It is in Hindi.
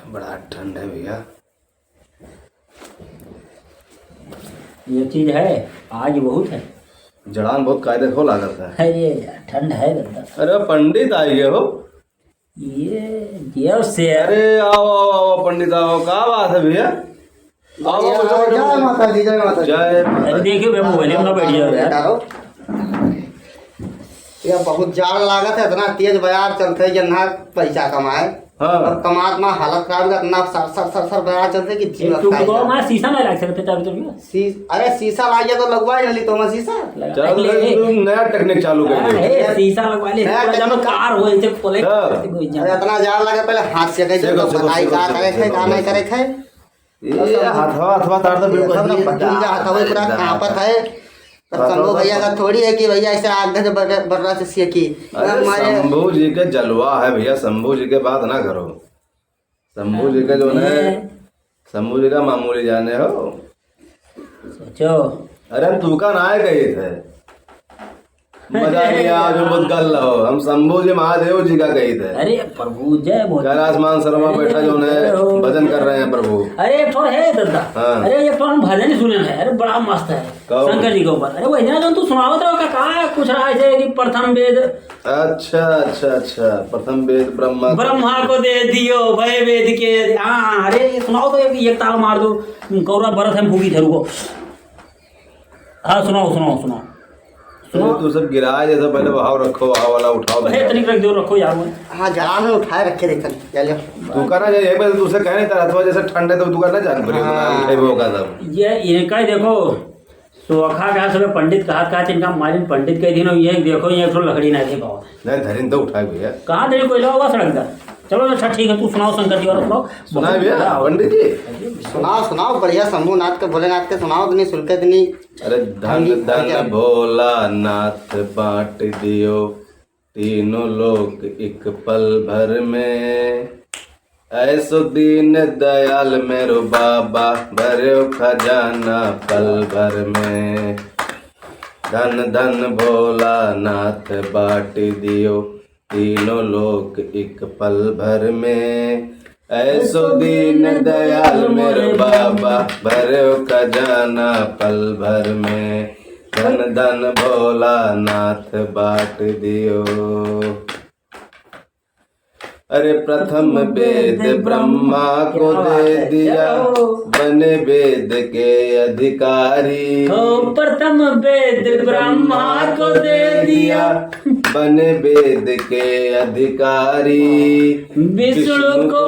बड़ा ठंड है भैया। ये चीज है आज बहुत है। जड़ान बहुत कायदे खो लागत है। अरे यार ठंड है गंदा। अरे पंडित आई गए हो। ये से अरे आओ आओ आओ पंडित आओ, क्या बात है भैया। आओ जय माता दी, जय माता दी। जय अरे देखियो मैं मोबाइल में ना बैठ जाओ यार। ये बहुत जाड़ लागत है, इतना तेज बाजार चलते है जन्ना पैसा कमाए। हाँ। और कमात में हालत खराब है, इतना सर बाजार चलते कि जीव तू खा को जाए। मैं शीशा नहीं लग सकते तब तो अरे शीशा लाइए तो लगवा जल्दी, तो मैं शीशा चलो नया टेक्निक चालू कर दे। शीशा लगवा ले नया जब कार हो इसे खोले अरे इतना जाड़ लगे, पहले हाथ से कहीं सेको, सेको, बताई का सेको, करे थे का नहीं करे थे। ये हथवा हथवा तार दो बिल्कुल सब ना बटून जा हथवा पूरा कांपत है। तब शंभू भैया का थोड़ी है कि भैया ऐसे आगे से बढ़ रहा से सेकी। अरे शंभू जी के जलवा है भैया, शंभू जी के बात ना करो। शंभू जी के जो है, शंभू जी का मामूली जाने हो। सोचो अरे हम तू का ना गए थे, मजा नहीं आया जो बुद्ध गल रहो। हम शंभू जी महादेव जी का गए थे। अरे प्रभु जय बोल। कैलाश मान सरोवर बैठा जो है भजन कर रहे हैं प्रभु। अरे एक ठोर है दादा। हाँ। अरे एक ठोर हम भजन ही सुने हैं। अरे बड़ा मस्त है कहो। शंकर जी के ऊपर। अरे वही ना जो तू सुनावत रहो का कुछ रहा है कि प्रथम वेद अच्छा अच्छा अच्छा, प्रथम वेद ब्रह्मा को दे दियो भय वेद के। हाँ अरे ये सुनाओ तो एक ताल मार दो। कौरव भरत हम भूखी थे रुको। हाँ सुनाओ सुनाओ सुनाओ तो तू सब गिराए जैसा, पहले भाव रखो, भाव वाला उठाओ। तनिक रख दो रखो यार। हाँ जड़ा में उठाए रखे देखन चलो। तू करना चाहिए पहले, दूसरे कह नहीं था अथवा जैसे ठंडे तो तू करना जान पड़ेगा। हाँ। उठे वो का तब ये इनका ही देखो सोखा का सब पंडित कहा इनका मालिन पंडित के दिन ये देखो ये तो लकड़ी नहीं दे पाओ। नहीं धरिन तो उठाए भैया। कहाँ दे कोई होगा सड़क का। चलो अच्छा ठीक है तू सुनाओ शंकर जी वाला सुनाओ। सुनाए भैया पंडित जी। सुनाओ सुनाओ बढ़िया शंभूनाथ के भोलेनाथ के सुनाओ, तुम सुन के इतनी। अरे धन धन भोला नाथ बांट दियो तीनों लोग एक पल भर में। ऐसो दीन दयाल मेरो बाबा भरो खजाना पल भर में। धन धन भोला नाथ बांट दियो तीनों लोग एक पल भर में। ऐसो दीन दयाल मेरो बाबा भरो खजाना पल भर में। धन धन भोला नाथ बांट दियो। अरे प्रथम वेद ब्रह्मा को दे दिया बने वेद के अधिकारी। प्रथम वेद ब्रह्मा को दे दिया बने वेद के अधिकारी। विष्णु को